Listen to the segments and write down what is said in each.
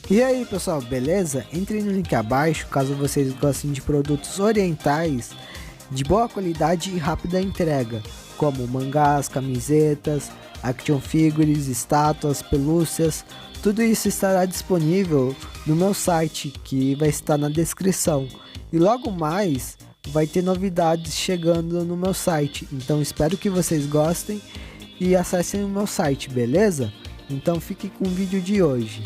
E aí pessoal, beleza? Entre no link abaixo caso vocês gostem de produtos orientais de boa qualidade e rápida entrega, como mangás, camisetas, action figures, estátuas, pelúcias. Tudo isso estará disponível no meu site, que vai estar na descrição. E logo mais vai ter novidades chegando no meu site, então espero que vocês gostem e acessem o meu site, beleza? Então fique com o vídeo de hoje.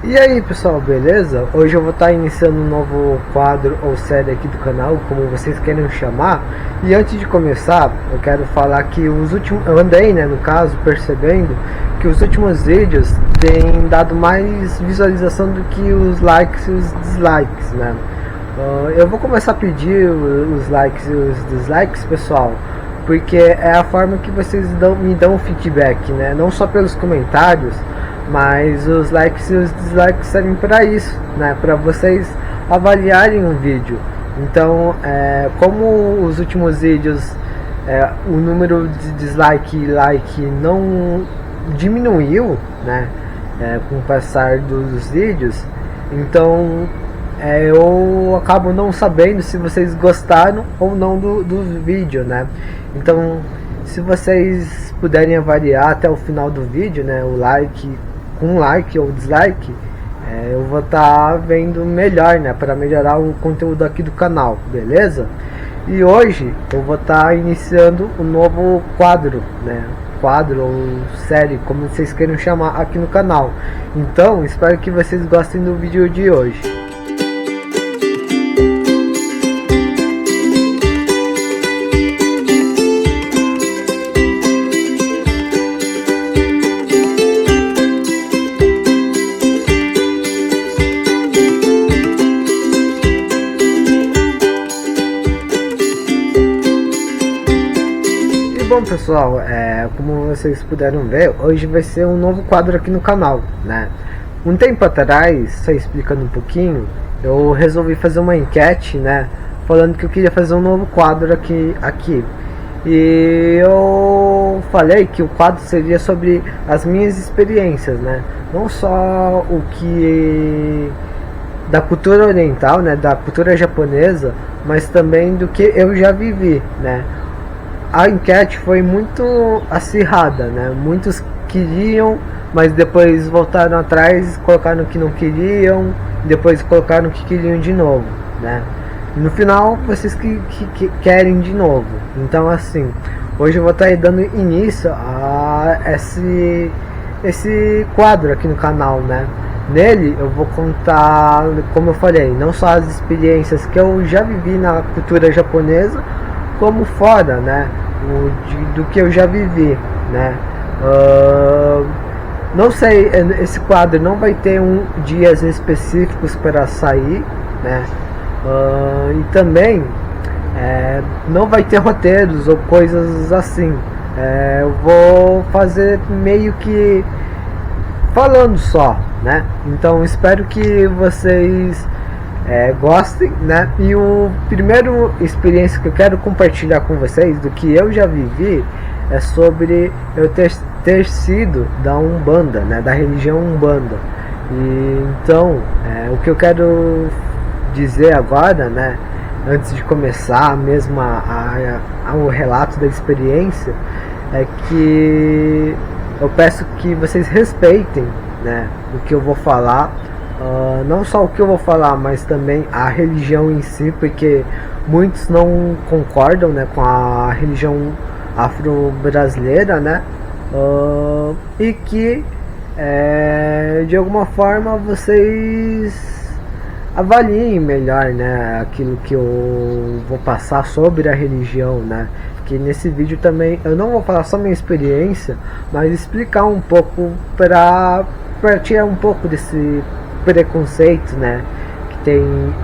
E aí pessoal, beleza? Hoje eu vou estar iniciando um novo quadro ou série aqui do canal, como vocês queiram chamar. E antes de começar, eu quero falar que eu andei, no caso, percebendo que os últimos vídeos têm dado mais visualização do que os likes e os dislikes, né? Eu vou começar a pedir os likes e os dislikes, pessoal, porque é a forma que vocês me dão feedback, né? Não só pelos comentários, mas os likes e os dislikes servem para isso, né? Para vocês avaliarem um vídeo. Então, como os últimos vídeos, o número de dislike e like não diminuiu, né? Com o passar dos vídeos, então eu acabo não sabendo se vocês gostaram ou não do vídeo, né? Então, se vocês puderem avaliar até o final do vídeo, né, o like, com like ou dislike, eu vou estar vendo melhor, né, para melhorar o conteúdo aqui do canal, beleza? E hoje eu vou estar iniciando um novo quadro, né, quadro ou série, como vocês queiram chamar, aqui no canal. Então, espero que vocês gostem do vídeo de hoje. Bom pessoal, como vocês puderam ver, hoje vai ser um novo quadro aqui no canal, né? Um tempo atrás, só explicando um pouquinho, eu resolvi fazer uma enquete, né? Falando que eu queria fazer um novo quadro aqui. E eu falei que o quadro seria sobre as minhas experiências, né? Não só o que da cultura oriental, né? Da cultura japonesa, mas também do que eu já vivi, né? A enquete foi muito acirrada, né? Muitos queriam, mas depois voltaram atrás, colocaram que não queriam, depois colocaram que queriam de novo, né? No final, vocês que querem de novo. Então, assim, hoje eu vou estar dando início a esse quadro aqui no canal, né? Nele eu vou contar, como eu falei, não só as experiências que eu já vivi na cultura japonesa, como fora, né? Do que eu já vivi, né? Não sei, esse quadro não vai ter dias específicos para sair, né? E também não vai ter roteiros ou coisas assim. Eu vou fazer meio que falando só, né? Então espero que vocês gostem, né? E o primeiro experiência que eu quero compartilhar com vocês do que eu já vivi é sobre eu ter sido da Umbanda, né? Da religião Umbanda. E então o que eu quero dizer agora, né? Antes de começar mesmo o relato da experiência, é que eu peço que vocês respeitem, né? O que eu vou falar. Não só o que eu vou falar, mas também a religião em si, porque muitos não concordam, né, com a religião afro-brasileira, né, e que de alguma forma vocês avaliem melhor, né, aquilo que eu vou passar sobre a religião, né, que nesse vídeo também eu não vou falar só minha experiência, mas explicar um pouco para tirar um pouco desse preconceito, né,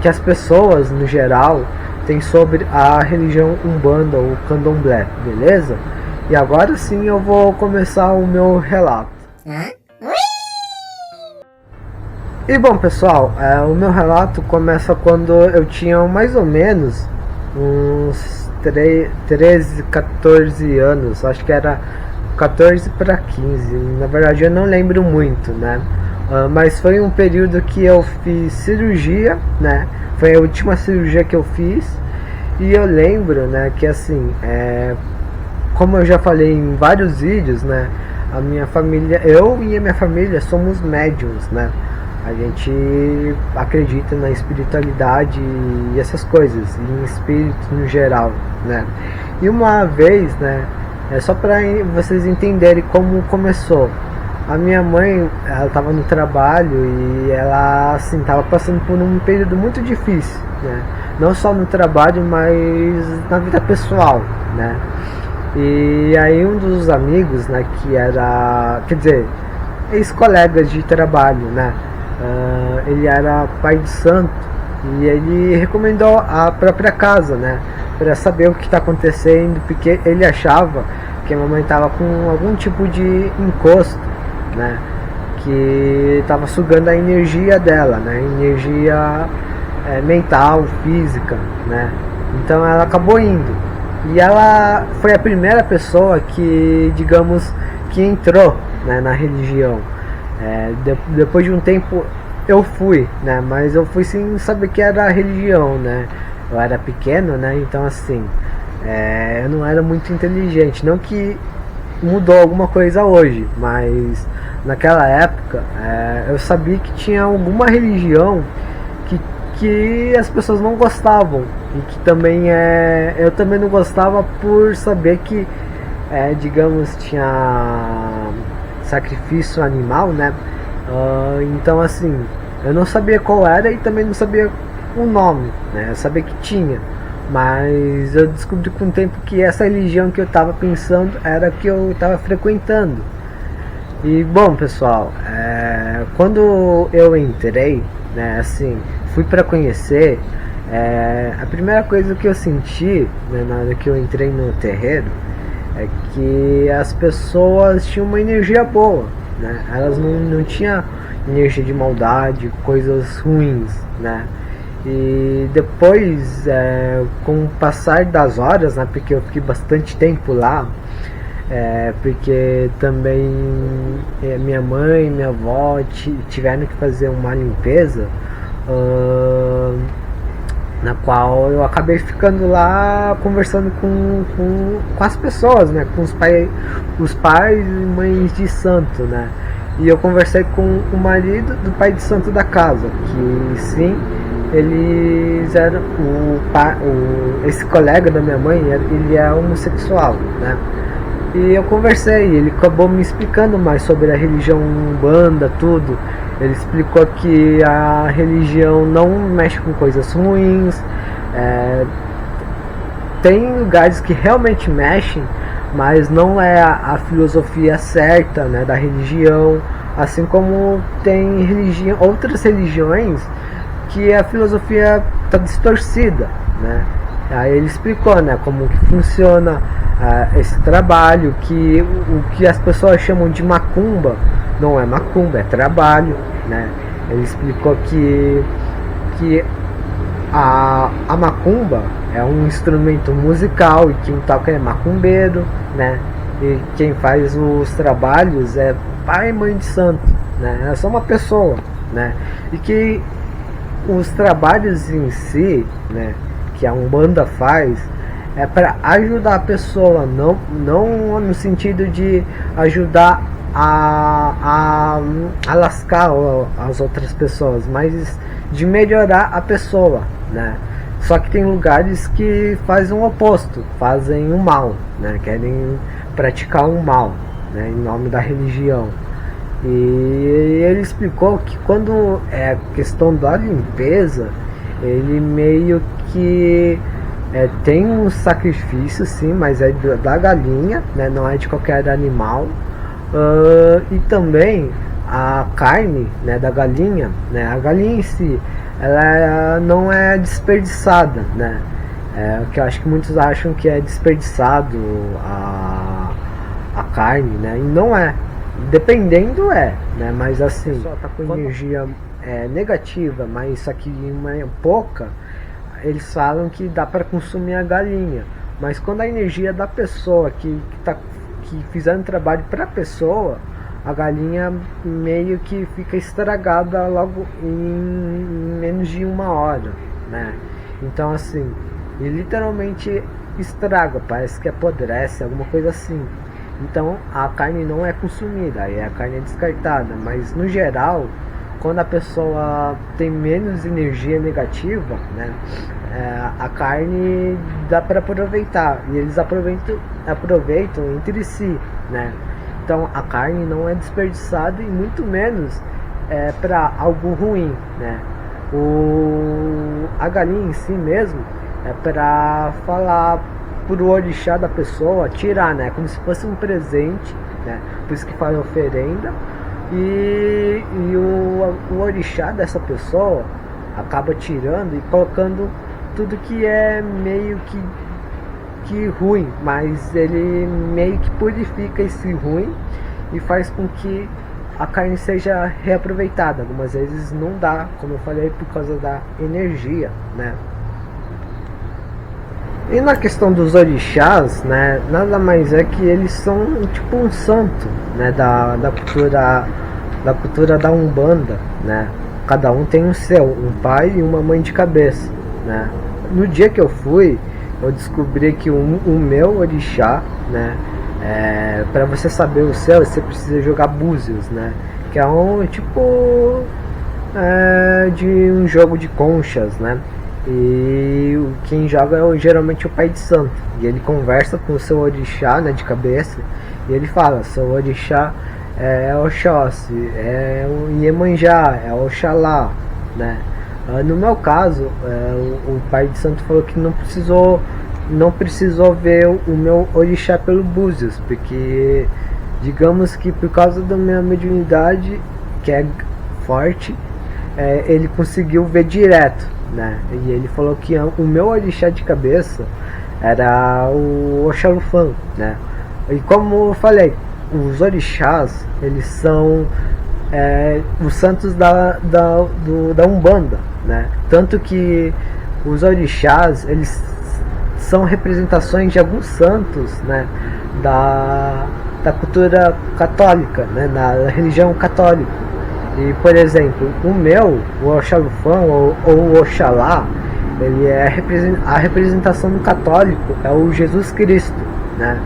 que as pessoas no geral têm sobre a religião Umbanda ou Candomblé, beleza? E agora sim eu vou começar o meu relato. E bom pessoal, o meu relato começa quando eu tinha mais ou menos uns 13, 14 anos, acho que era 14 para 15. Na verdade eu não lembro muito, né? Mas foi um período que eu fiz cirurgia, né? Foi a última cirurgia que eu fiz. E eu lembro, né, que assim, como eu já falei em vários vídeos, né, a minha família, eu e a minha família somos médiums, né? A gente acredita na espiritualidade e essas coisas, em espíritos no geral, né? E uma vez, né, só para vocês entenderem como começou. A minha mãe, ela estava no trabalho e ela, assim, estava passando por um período muito difícil, né? Não só no trabalho, mas na vida pessoal, né? E aí um dos amigos, né, que era, quer dizer, ex-colegas de trabalho, né? Ele era pai de santo e ele recomendou a própria casa, né? Para saber o que está acontecendo, porque ele achava que a mamãe estava com algum tipo de encosto, né? Que estava sugando a energia dela, né? Energia mental, física, né? Então ela acabou indo e ela foi a primeira pessoa que, digamos, que entrou, né, na religião. Depois de um tempo eu fui, né? Mas eu fui sem saber que era a religião, né? Eu era pequeno, né? Então assim, eu não era muito inteligente. Não que mudou alguma coisa hoje, mas naquela época eu sabia que tinha alguma religião que as pessoas não gostavam e que também eu também não gostava por saber que digamos, tinha sacrifício animal, né? Então assim, eu não sabia qual era e também não sabia o nome, né? Eu sabia que tinha, mas eu descobri com o tempo que essa religião que eu estava pensando era a que eu estava frequentando. E bom, pessoal, quando eu entrei, né, assim, fui para conhecer, a primeira coisa que eu senti, né, na hora que eu entrei no terreiro é que as pessoas tinham uma energia boa, né? Elas não tinham energia de maldade, coisas ruins, né? E depois, com o passar das horas, né, porque eu fiquei bastante tempo lá, porque também minha mãe e minha avó tiveram que fazer uma limpeza, na qual eu acabei ficando lá conversando com as pessoas, né, com os pais e mães de santo, né? E eu conversei com o marido do pai de santo da casa, que sim, eles eram esse colega da minha mãe, ele é homossexual, né? E eu conversei, ele acabou me explicando mais sobre a religião Umbanda, tudo. Ele explicou que a religião não mexe com coisas ruins, tem lugares que realmente mexem, mas não é a filosofia certa, né, da religião, assim como tem outras religiões que a filosofia está distorcida, né? Aí ele explicou, né, como que funciona esse trabalho, que o que as pessoas chamam de macumba não é macumba, é trabalho, né? Ele explicou que a macumba é um instrumento musical e quem toca é macumbeiro, né? E quem faz os trabalhos é pai e mãe de santo, né? É só uma pessoa, né? E que os trabalhos em si, né, que a Umbanda faz, é para ajudar a pessoa, não no sentido de ajudar a lascar as outras pessoas, mas de melhorar a pessoa, né? Só que tem lugares que fazem o oposto, fazem o mal, né? Querem praticar o mal, né, em nome da religião. E ele explicou que quando é questão da limpeza, ele meio que tem um sacrifício, sim, mas é da galinha, né, não é de qualquer animal. E também a carne, né, da galinha, né, a galinha em si, ela não é desperdiçada, né? O que eu acho que muitos acham que é desperdiçado a carne, né? E não é. Dependendo né? Mas assim, só tá com energia negativa, mas isso aqui uma pouca, eles falam que dá para consumir a galinha. Mas quando a energia da pessoa que que fizeram trabalho para a pessoa, a galinha meio que fica estragada logo em menos de 1 hora, né? Então assim, e literalmente estraga, parece que apodrece, alguma coisa assim. Então a carne não é consumida, aí a carne é descartada, mas no geral, quando a pessoa tem menos energia negativa, né, a carne dá para aproveitar, e eles aproveitam entre si, né? Então a carne não é desperdiçada e muito menos para algo ruim, né? A galinha em si mesmo é para falar pro orixá da pessoa tirar, né? Como se fosse um presente, né? Por isso que faz oferenda. E o orixá dessa pessoa acaba tirando e colocando tudo que é meio que ruim, mas ele meio que purifica esse ruim e faz com que a carne seja reaproveitada. Algumas vezes não dá, como eu falei, por causa da energia, né? E na questão dos orixás, né, nada mais é que eles são tipo um santo, né, da cultura da Umbanda, né? Cada um tem um seu, um pai e uma mãe de cabeça, né? No dia que eu fui, eu descobri que o meu orixá, né, para você saber o seu, você precisa jogar búzios, né? Que é um tipo de um jogo de conchas, né? E quem joga é geralmente o pai de santo. E ele conversa com o seu orixá, né, de cabeça. E ele fala, seu orixá é Oxóssi, é o Iemanjá, é o Oxalá, né? No meu caso, o pai de santo falou que não precisou ver o meu orixá pelo búzios, porque digamos que por causa da minha mediunidade, que é forte, ele conseguiu ver direto, né? E ele falou que o meu orixá de cabeça era o Oxalufã, né? E como eu falei, os orixás, eles são os santos da Umbanda, né? Tanto que os orixás, eles são representações de alguns santos, né, da cultura católica, né, da religião católica. E, por exemplo, o Oxalufã ou o Oxalá, ele é a representação do católico, é o Jesus Cristo, né?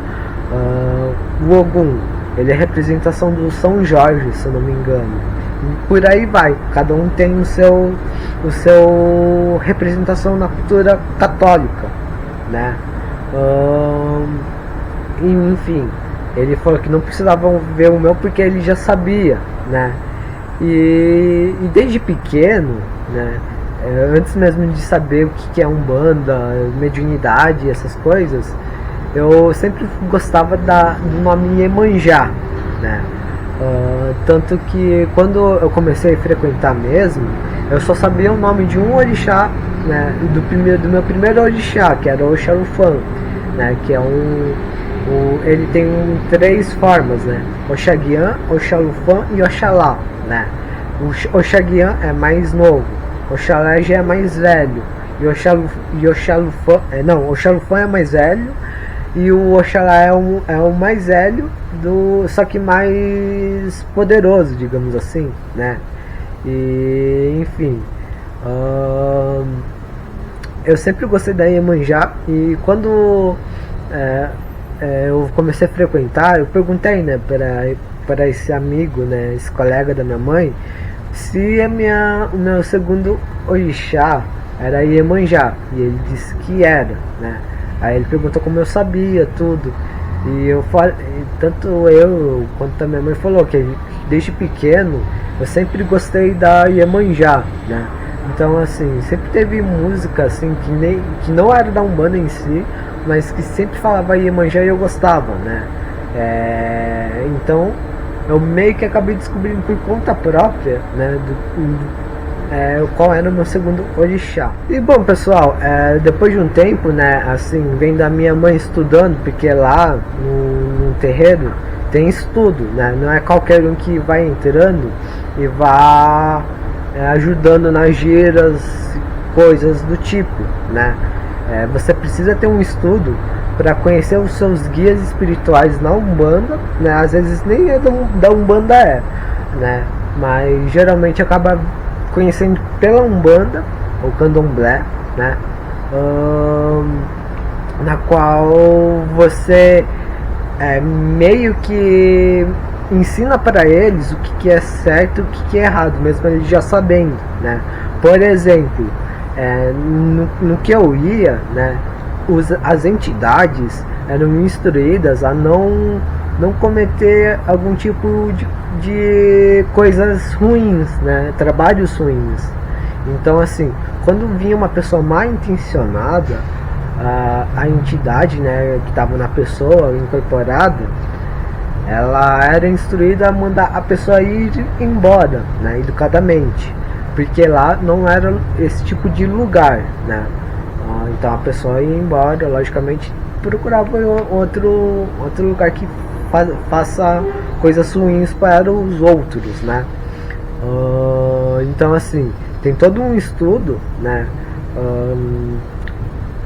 O Ogum, ele é a representação do São Jorge, se eu não me engano. E por aí vai, cada um tem o seu representação na cultura católica, né? Enfim, ele falou que não precisavam ver o meu porque ele já sabia, né? E desde pequeno, né, antes mesmo de saber o que é Umbanda, mediunidade, essas coisas, eu sempre gostava do nome Iemanjá, né? Tanto que quando eu comecei a frequentar mesmo, eu só sabia o nome de um orixá, né, do meu primeiro orixá, que era o Oxalufã, né, que é ele tem 3 formas, né? Oxaguian, Oxalufã e Oxalá, né? O Oxaguian é mais novo, Oxalá já é mais velho, e Oxalufã, Oxalufã é mais velho e o Oxalá é o mais velho, só que mais poderoso, digamos assim, né? E enfim, eu sempre gostei da Iemanjá, e quando eu comecei a frequentar, eu perguntei, né, para esse amigo, né, esse colega da minha mãe, se o meu segundo orixá era Iemanjá, e ele disse que era, né? Aí ele perguntou como eu sabia tudo, e eu falei, tanto eu quanto a minha mãe falou que desde pequeno eu sempre gostei da Iemanjá, né? Então assim, sempre teve música assim que não era da Umbanda em si, mas que sempre falava Iemanjá e eu gostava, né? Então eu meio que acabei descobrindo por conta própria, né, qual era o meu segundo orixá. E bom, pessoal, depois de um tempo, né, assim, vendo a minha mãe estudando, porque lá no terreiro tem estudo, né? Não é qualquer um que vai entrando e vá ajudando nas giras, coisas do tipo, né? Você precisa ter um estudo para conhecer os seus guias espirituais na Umbanda, né? Às vezes nem é da Umbanda, né? Mas geralmente acaba conhecendo pela Umbanda ou Candomblé, né? Na qual você meio que ensina para eles o que é certo e o que é errado, mesmo eles já sabendo, né? Por exemplo, no que eu ia, né? As entidades eram instruídas a não cometer algum tipo de coisas ruins, né? Trabalhos ruins. Então, assim, quando vinha uma pessoa mal intencionada, a entidade, né, que estava na pessoa incorporada, ela era instruída a mandar a pessoa ir embora, né, educadamente, porque lá não era esse tipo de lugar, né. Então a pessoa ia embora, logicamente procurava outro lugar que faça coisas ruins para os outros, né. Então, assim, tem todo um estudo, né,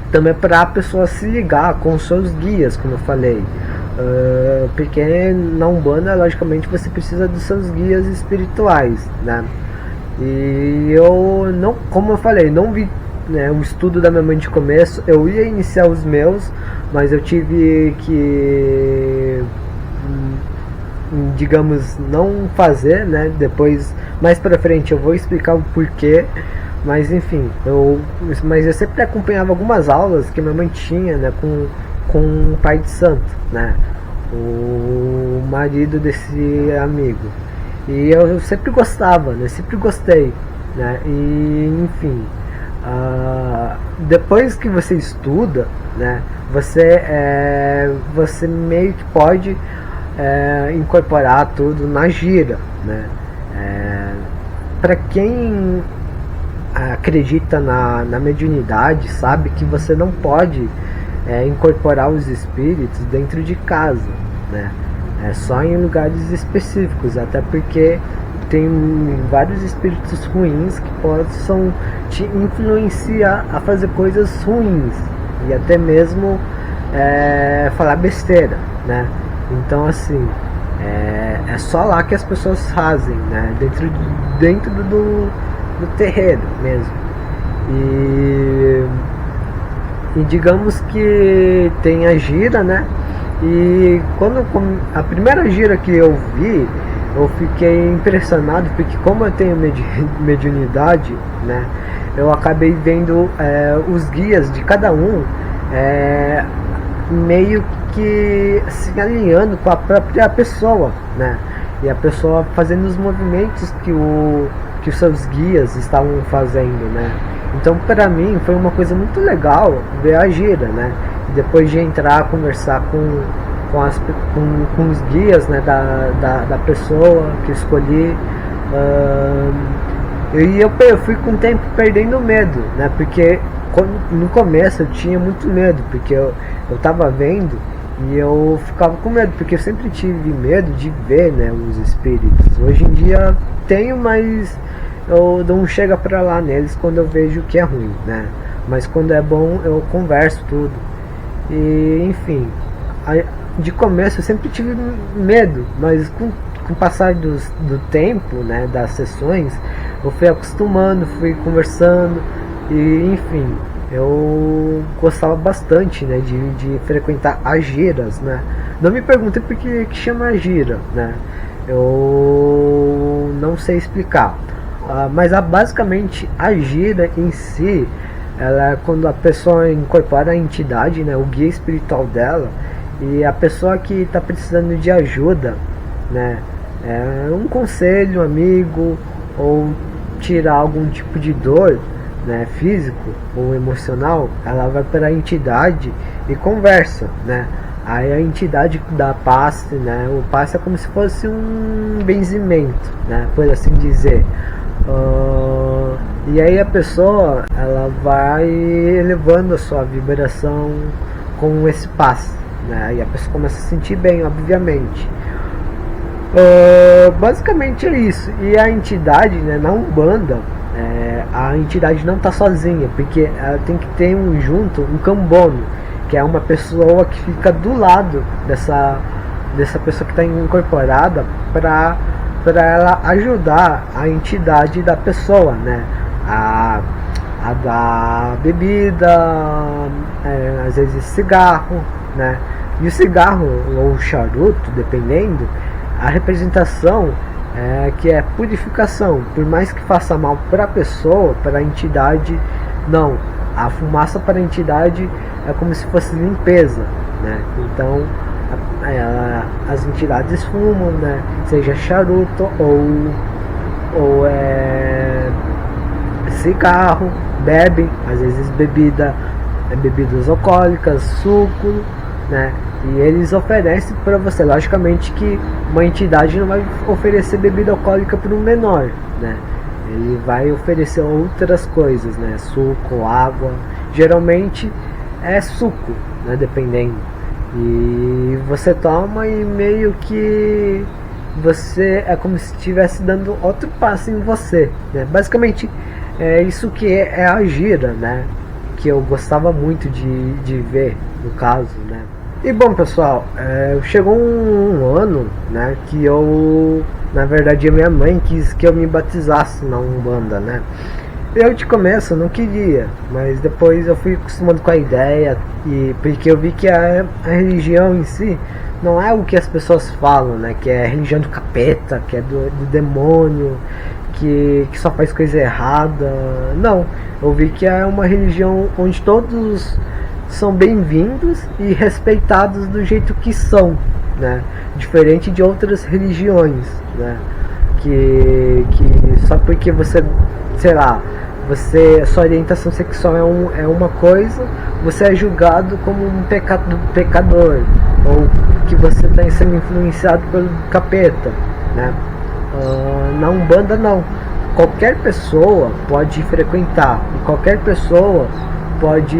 também para a pessoa se ligar com os seus guias, como eu falei. Porque na Umbanda, logicamente, você precisa dos seus guias espirituais, né? E eu não, como eu falei, não vi, né, o estudo da minha mãe de começo. Eu ia iniciar os meus, mas eu tive que, digamos, não fazer, né? Depois, mais pra frente, eu vou explicar o porquê. Mas enfim, mas eu sempre acompanhava algumas aulas que minha mãe tinha, né, com o pai de santo, né, o marido desse amigo. E eu sempre gostava, né, sempre gostei, né, e enfim, depois que você estuda, né, você meio que pode incorporar tudo na gira, né. Para quem acredita na mediunidade, sabe que você não pode incorporar os espíritos dentro de casa, né? É só em lugares específicos, até porque tem vários espíritos ruins que possam te influenciar a fazer coisas ruins e até mesmo falar besteira, né? Então, assim, é só lá que as pessoas fazem, né? Dentro do terreiro mesmo. E digamos que tem a gira, né? E quando a primeira gira que eu vi, eu fiquei impressionado, porque como eu tenho mediunidade, né, eu acabei vendo os guias de cada um meio que se alinhando com a própria pessoa, né? E a pessoa fazendo os movimentos que os seus guias estavam fazendo, né? Então, para mim, foi uma coisa muito legal ver a gira, né? E depois de entrar, conversar com os guias, né, da pessoa que escolhi, eu fui com o tempo perdendo medo, né? Porque no começo eu tinha muito medo, porque eu tava vendo e eu ficava com medo, porque eu sempre tive medo de ver, né, os espíritos. Hoje em dia tenho, mas eu não chego pra lá neles quando eu vejo que é ruim, né? Mas quando é bom eu converso tudo. E enfim, de começo eu sempre tive medo, mas com o passar do tempo, né, das sessões, eu fui acostumando, fui conversando e enfim, eu gostava bastante, né, de frequentar as giras, né? Não me perguntem por que chama gira, né? Eu não sei explicar. Mas basicamente a gira em si, ela é quando a pessoa incorpora a entidade, né, o guia espiritual dela, e a pessoa que está precisando de ajuda, né, um conselho, um amigo, ou tirar algum tipo de dor, né, físico ou emocional, ela vai para a entidade e conversa, né. Aí a entidade dá passe, né, o passe é como se fosse um benzimento, né, por assim dizer. E aí a pessoa, ela vai elevando a sua vibração com esse passe, né? E a pessoa começa a se sentir bem, obviamente. Basicamente é isso. E a entidade, né, na Umbanda, a entidade não está sozinha, porque ela tem que ter junto um cambono. que é uma pessoa que fica do lado dessa pessoa que está incorporada para ela ajudar a entidade da pessoa, né? A dar bebida, às vezes cigarro, né? E o cigarro ou o charuto, dependendo, a representação que é purificação. Por mais que faça mal para a pessoa, para a entidade, não. A fumaça para a entidade é como se fosse limpeza, né? Então as entidades fumam, né? Seja charuto ou cigarro, bebem, às vezes bebidas alcoólicas, suco, né? E eles oferecem para você. Logicamente que uma entidade não vai oferecer bebida alcoólica para um menor, né? Ele vai oferecer outras coisas, né? Suco, água. Geralmente é suco, né? Dependendo. E você toma e meio que você é como se estivesse dando outro passo em você, né? Basicamente é isso que é a gira, né? Que eu gostava muito de ver, no caso, né? E bom, pessoal, chegou um ano, né, que na verdade a minha mãe quis que eu me batizasse na Umbanda, né? Eu de começo não queria, mas depois eu fui acostumando com a ideia, e porque eu vi que a religião em si não é o que as pessoas falam, né? Que é a religião do capeta, que é do demônio, que só faz coisa errada. Não, eu vi que é uma religião onde todos são bem-vindos e respeitados do jeito que são, né? Diferente de outras religiões, né? Que só porque você, sei lá, sua orientação sexual é uma coisa, você é julgado como um pecador, ou que você está sendo influenciado pelo capeta, né? Na Umbanda não, qualquer pessoa pode frequentar e qualquer pessoa pode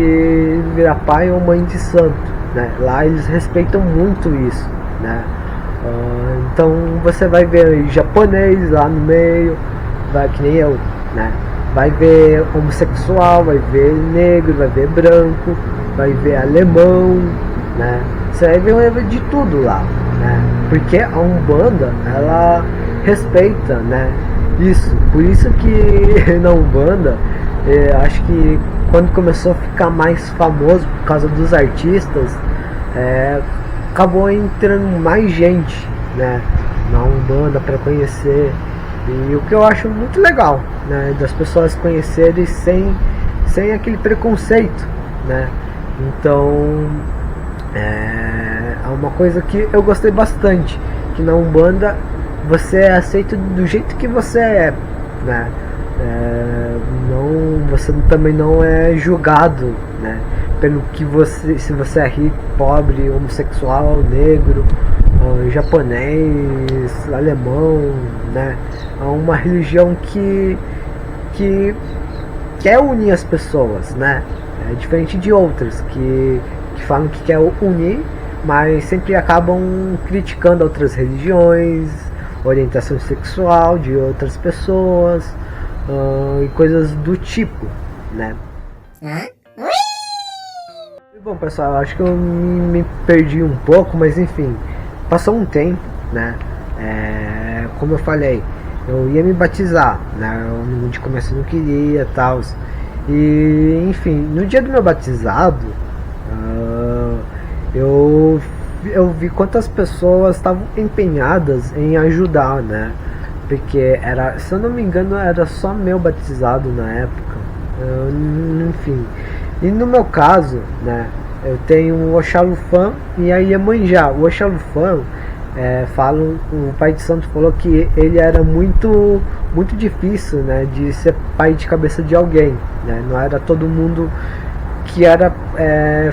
virar pai ou mãe de santo, né? Lá eles respeitam muito isso, né? Então você vai ver japonês lá no meio, que nem eu, né? Vai ver homossexual, vai ver negro, vai ver branco, vai ver alemão, né? Você vai ver de tudo lá, né? Porque a Umbanda, ela respeita, né? Isso, por isso que na Umbanda, acho que quando começou a ficar mais famoso por causa dos artistas, acabou entrando mais gente, né, na Umbanda para conhecer, e o que eu acho muito legal, né, das pessoas conhecerem sem aquele preconceito, né. Então é uma coisa que eu gostei bastante, que na Umbanda você é aceito do jeito que você é, né. Você também não é julgado, né, pelo que se você é rico, pobre, homossexual, negro, japonês, alemão, né. É uma religião que quer unir as pessoas, né. É diferente de outras que falam que quer unir, mas sempre acabam criticando outras religiões, orientação sexual de outras pessoas, e coisas do tipo, né? Bom, pessoal, eu acho que eu me perdi um pouco, mas enfim, passou um tempo, né? Como eu falei, eu ia me batizar, né? Eu de começo não queria, tal. E enfim, no dia do meu batizado, eu vi quantas pessoas estavam empenhadas em ajudar, né? Porque se eu não me engano, era só meu batizado na época. Enfim. E no meu caso, né, eu tenho o Oxalufã e a Iemanjá. O Oxalufã, o pai de santo falou que ele era muito difícil, né, de ser pai de cabeça de alguém, né? Não era todo mundo que era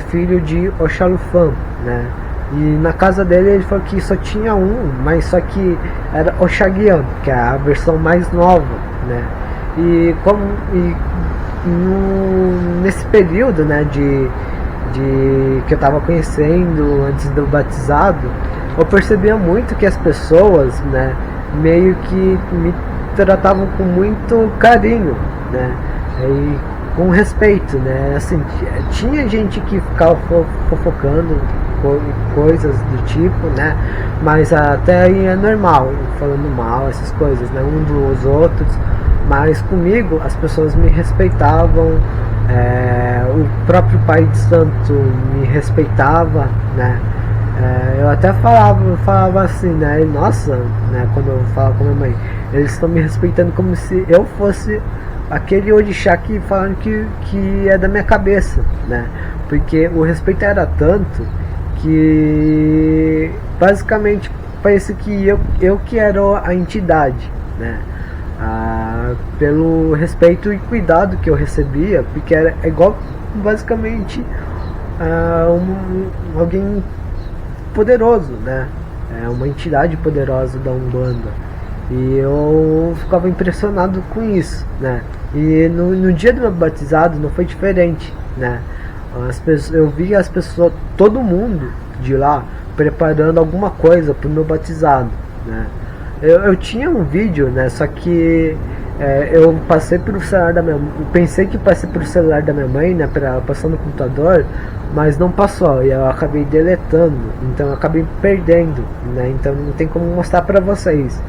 filho de Oxalufã, né? E na casa dele ele falou que só tinha um, mas só que era Oxaguian, que é a versão mais nova, né? Nesse período, né, de que eu estava conhecendo antes do batizado, eu percebia muito que as pessoas, né, meio que me tratavam com muito carinho, né? E com respeito, né? Assim, tinha gente que ficava fofocando coisas do tipo, né? Mas até aí é normal, falando mal, essas coisas, né? Um dos outros. Mas comigo as pessoas me respeitavam, o próprio pai de santo me respeitava, né? Eu até falava assim, né? Nossa, né? Quando eu falava com a minha mãe, eles estão me respeitando como se eu fosse aquele orixá que falam que é da minha cabeça, né? Porque o respeito era tanto que basicamente parece que eu que era a entidade, né? Pelo respeito e cuidado que eu recebia, porque era igual basicamente alguém poderoso, né? Uma entidade poderosa da Umbanda. E eu ficava impressionado com isso, né? E no dia do meu batizado não foi diferente, né? Eu vi as pessoas, todo mundo de lá, preparando alguma coisa para o meu batizado, né? Eu tinha um vídeo, né? Só que eu passei pelo celular da minha mãe, pensei que passei pelo celular da minha mãe, né? Passar no computador, mas não passou e eu acabei deletando, então eu acabei perdendo, né? Então não tem como mostrar para vocês.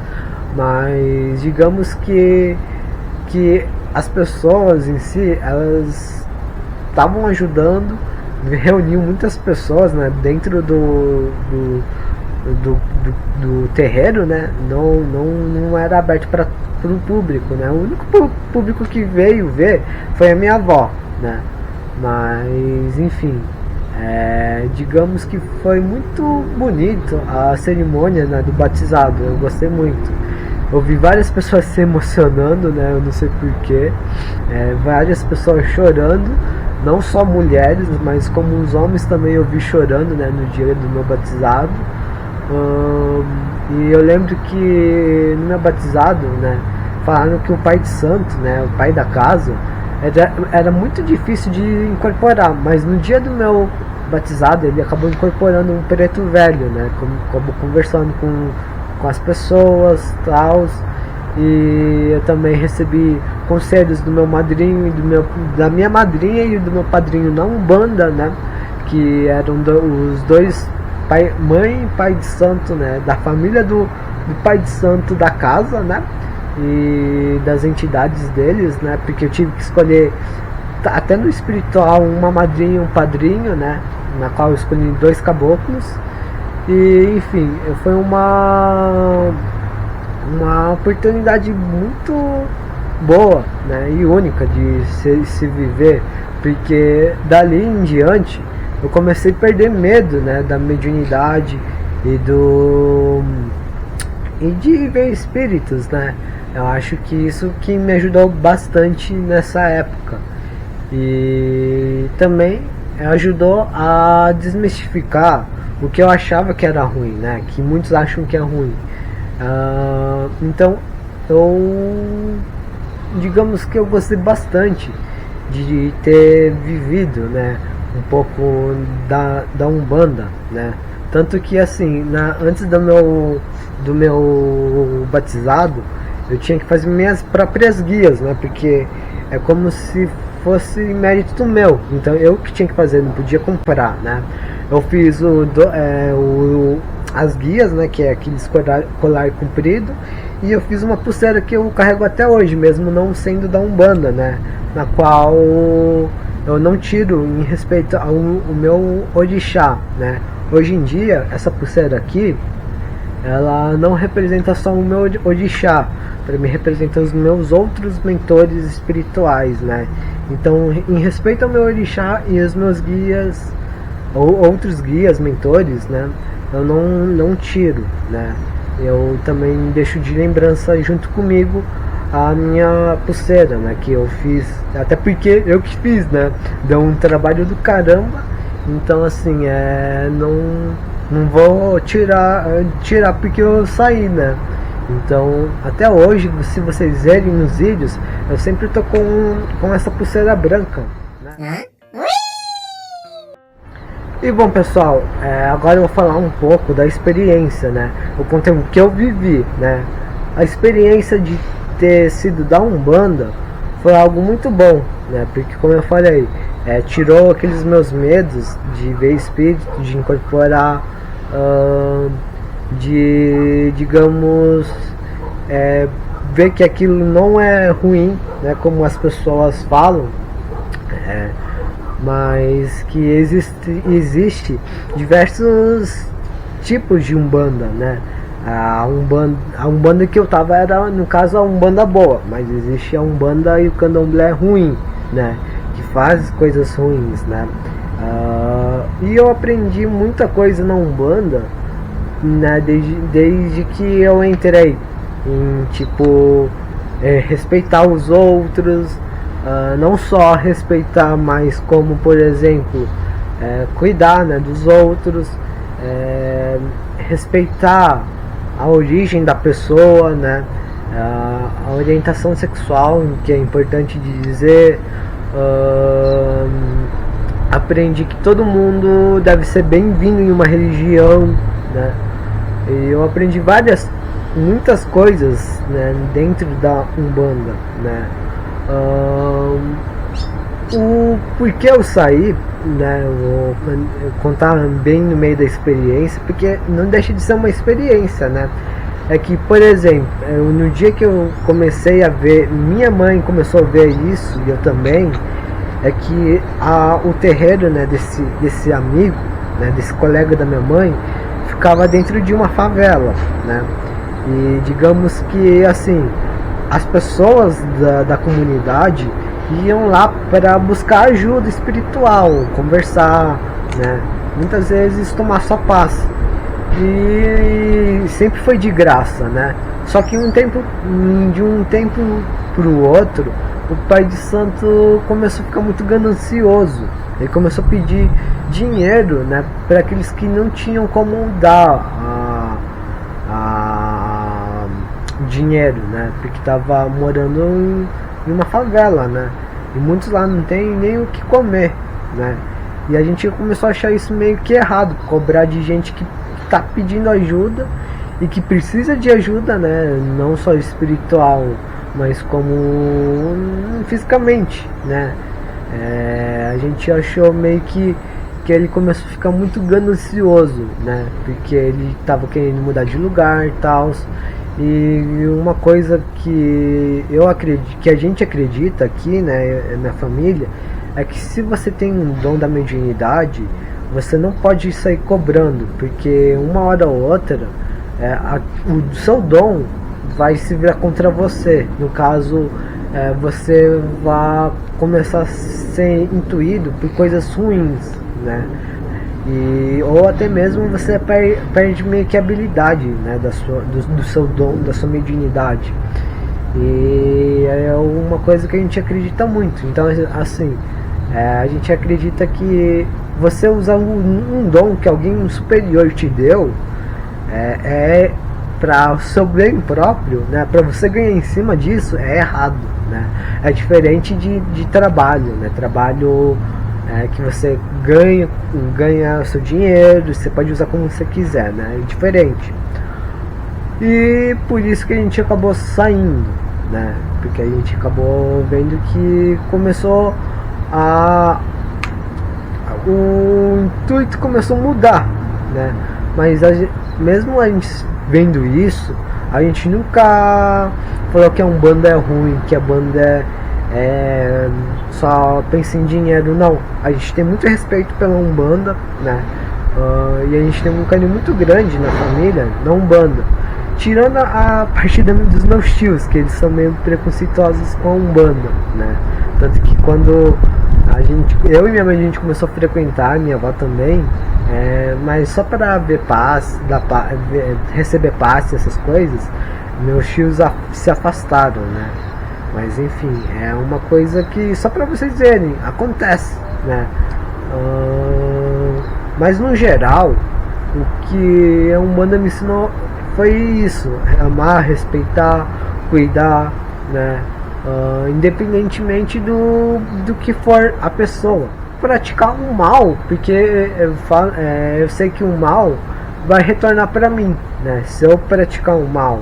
Mas digamos que as pessoas em si, elas estavam ajudando, reuniam muitas pessoas, né, dentro do terreiro, né? Não era aberto para o público, né? O único público que veio ver foi a minha avó, né? Mas enfim, digamos que foi muito bonito a cerimônia, né, do batizado. Eu gostei muito. Eu vi várias pessoas se emocionando, né? Eu não sei porquê. Várias pessoas chorando, não só mulheres, mas como os homens também eu vi chorando, né, no dia do meu batizado. E eu lembro que no meu batizado, né, falaram que o pai de santo, né, o pai da casa, era muito difícil de incorporar, mas no dia do meu batizado ele acabou incorporando um preto velho, né, como conversando com as pessoas, tal. E eu também recebi conselhos do meu madrinho e da minha madrinha e do meu padrinho na Umbanda, né, que eram os dois mãe e pai de santo, né, da família do pai de santo da casa, né, e das entidades deles, né, porque eu tive que escolher até no espiritual uma madrinha e um padrinho, né, na qual eu escolhi 2 caboclos. E enfim, foi uma oportunidade muito boa, né, e única de se viver, porque dali em diante eu comecei a perder medo, né, da mediunidade e de ver espíritos, né. Eu acho que isso que me ajudou bastante nessa época, e também ajudou a desmistificar o que eu achava que era ruim, né, que muitos acham que é ruim. Então digamos que eu gostei bastante de ter vivido, né, um pouco da Umbanda, né, tanto que assim, antes do meu batizado eu tinha que fazer minhas próprias guias, né, porque é como se fosse mérito meu, então eu que tinha que fazer, não podia comprar, né. Eu fiz as guias, né, que é aqueles colar comprido, e eu fiz uma pulseira que eu carrego até hoje, mesmo não sendo da Umbanda, né, na qual eu não tiro em respeito ao meu orixá, né. Hoje em dia, essa pulseira aqui, ela não representa só o meu orixá, para mim representa os meus outros mentores espirituais, né. Então, em respeito ao meu orixá e os meus guias, ou outros guias, mentores, né, eu não tiro, né. Eu também deixo de lembrança junto comigo a minha pulseira, né, que eu fiz, até porque eu que fiz, né, deu um trabalho do caramba, então assim, não vou tirar porque eu saí, né. Então, até hoje, se vocês verem nos vídeos, eu sempre tô com essa pulseira branca, né? E bom, pessoal, agora eu vou falar um pouco da experiência, né? O conteúdo que eu vivi, né? A experiência de ter sido da Umbanda foi algo muito bom, né? Porque, como eu falei, tirou aqueles meus medos de ver espírito, de incorporar, de, digamos, ver que aquilo não é ruim, né? Como as pessoas falam, mas que existe diversos tipos de umbanda, né? A umbanda que eu tava era, no caso, a umbanda boa, mas existe a umbanda e o candomblé ruim, né? Que faz coisas ruins, né? E eu aprendi muita coisa na umbanda, né? Desde que eu entrei em, tipo, respeitar os outros, não só respeitar, mas como, por exemplo, cuidar, né, dos outros, respeitar a origem da pessoa, né, a orientação sexual, que é importante de dizer. Aprendi que todo mundo deve ser bem-vindo em uma religião, né, e eu aprendi muitas coisas, né, dentro da Umbanda, né. O porquê eu saí, né, eu vou contar bem no meio da experiência, porque não deixa de ser uma experiência, né. É que, por exemplo, no dia que eu comecei a ver, minha mãe começou a ver isso, e eu também, é que o terreiro, né, desse amigo, né, desse colega da minha mãe, ficava dentro de uma favela, né. E digamos que, assim, as pessoas da comunidade iam lá para buscar ajuda espiritual, conversar, né? Muitas vezes tomar só paz. E sempre foi de graça, né? Só que de um tempo pro outro, o pai de santo começou a ficar muito ganancioso. Ele começou a pedir dinheiro, né, para aqueles que não tinham como dar dinheiro, né, porque estava morando em uma favela, né, e muitos lá não tem nem o que comer, né, e a gente começou a achar isso meio que errado, cobrar de gente que está pedindo ajuda e que precisa de ajuda, né, não só espiritual, mas como fisicamente, né. A gente achou meio que ele começou a ficar muito ganancioso, né, porque ele estava querendo mudar de lugar e tal. E uma coisa que eu acredito, que a gente acredita aqui, né, minha família, é que se você tem um dom da mediunidade, você não pode sair cobrando, porque uma hora ou outra o seu dom vai se virar contra você. No caso, você vai começar a ser intuído por coisas ruins, né? Ou até mesmo você perde meio que a habilidade, né, do seu dom, da sua mediunidade. E é uma coisa que a gente acredita muito. Então, assim, a gente acredita que você usar um dom que alguém superior te deu para o seu bem próprio, né, para você ganhar em cima disso, é errado, né? É diferente de trabalho, né? Trabalho que você ganha o seu dinheiro, você pode usar como você quiser, né? É diferente. E por isso que a gente acabou saindo, né? Porque a gente acabou vendo que começou o intuito começou a mudar, né? Mas mesmo a gente vendo isso, a gente nunca falou que a Umbanda é ruim, que a banda só pensa em dinheiro. Não, a gente tem muito respeito pela Umbanda, né? E a gente tem um carinho muito grande na família, na Umbanda, tirando a parte dos meus tios, que eles são meio preconceituosos com a Umbanda, né? Tanto que quando eu e minha mãe, a gente começou a frequentar, minha avó também, mas só para ver paz, receber passe, essas coisas, meus tios se afastaram, né? Mas enfim, é uma coisa que, só para vocês verem, acontece, né? Mas no geral, o que a Umbanda me ensinou foi isso: amar, respeitar, cuidar, né? Independentemente do que for a pessoa. Praticar o mal, porque eu sei que o mal vai retornar para mim, né? Se eu praticar o mal,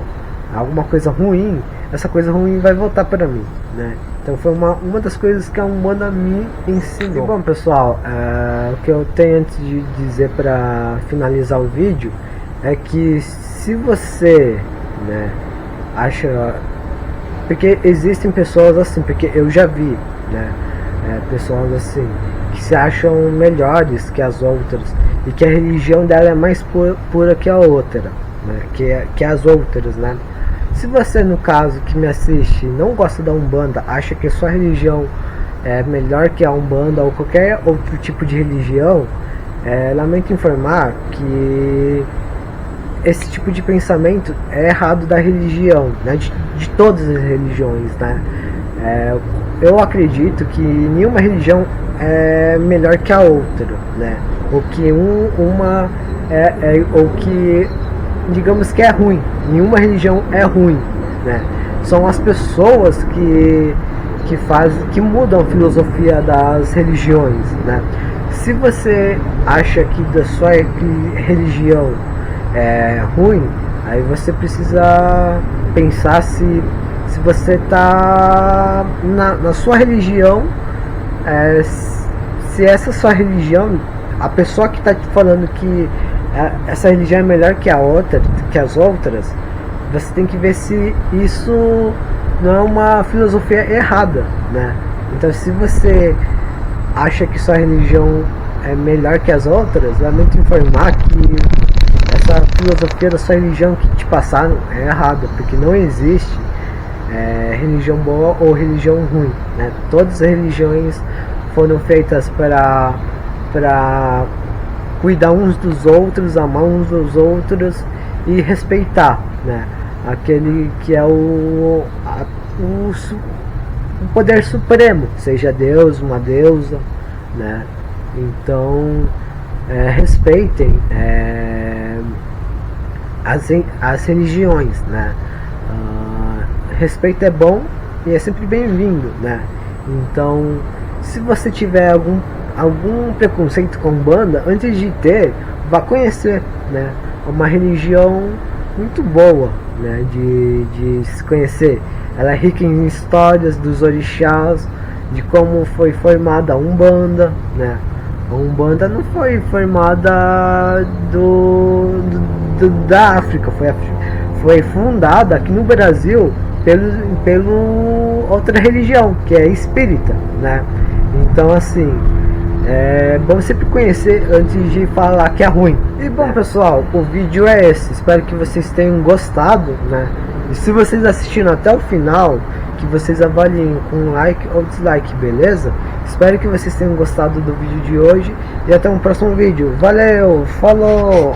alguma coisa ruim, essa coisa ruim vai voltar para mim, né? Então foi uma das coisas que a Umbanda me ensinou. E bom, pessoal, o que eu tenho antes de dizer para finalizar o vídeo é que se você, né, acha, porque existem pessoas assim, porque eu já vi, né, pessoas assim que se acham melhores que as outras e que a religião dela é mais pura que a outra, né, que as outras, né? Se você, no caso, que me assiste, não gosta da Umbanda, acha que a sua religião é melhor que a Umbanda ou qualquer outro tipo de religião, lamento informar que esse tipo de pensamento é errado da religião, né? De todas as religiões, né? Eu acredito que nenhuma religião é melhor que a outra, né? Ou que ou que, digamos que é ruim. Nenhuma religião é ruim, né? São as pessoas que mudam a filosofia das religiões, né? Se você acha que da sua religião é ruim, aí você precisa pensar se você está na sua religião, se essa sua religião, a pessoa que está te falando que essa religião é melhor que a outra, que as outras, você tem que ver se isso não é uma filosofia errada, né? Então, se você acha que sua religião é melhor que as outras, lamento informar que essa filosofia da sua religião que te passaram é errada, porque não existe religião boa ou religião ruim, né? Todas as religiões foram feitas para cuidar uns dos outros, amar uns dos outros e respeitar, né? Aquele que é o poder supremo, seja Deus, uma deusa, né? Então, respeitem as religiões, né? Respeito é bom e é sempre bem-vindo, né? Então, se você tiver algum preconceito com Umbanda, antes de ter, vá conhecer, né? É uma religião muito boa, né? De se conhecer. Ela é rica em histórias dos orixás, de como foi formada a Umbanda, né? A Umbanda não foi formada da África, foi fundada aqui no Brasil pelo outra religião, que é espírita, né? Então, assim, é bom sempre conhecer antes de falar que é ruim. E bom, pessoal, o vídeo é esse. Espero que vocês tenham gostado, né? E se vocês assistiram até o final, que vocês avaliem com like ou dislike, beleza? Espero que vocês tenham gostado do vídeo de hoje e até um próximo vídeo. Valeu, falou!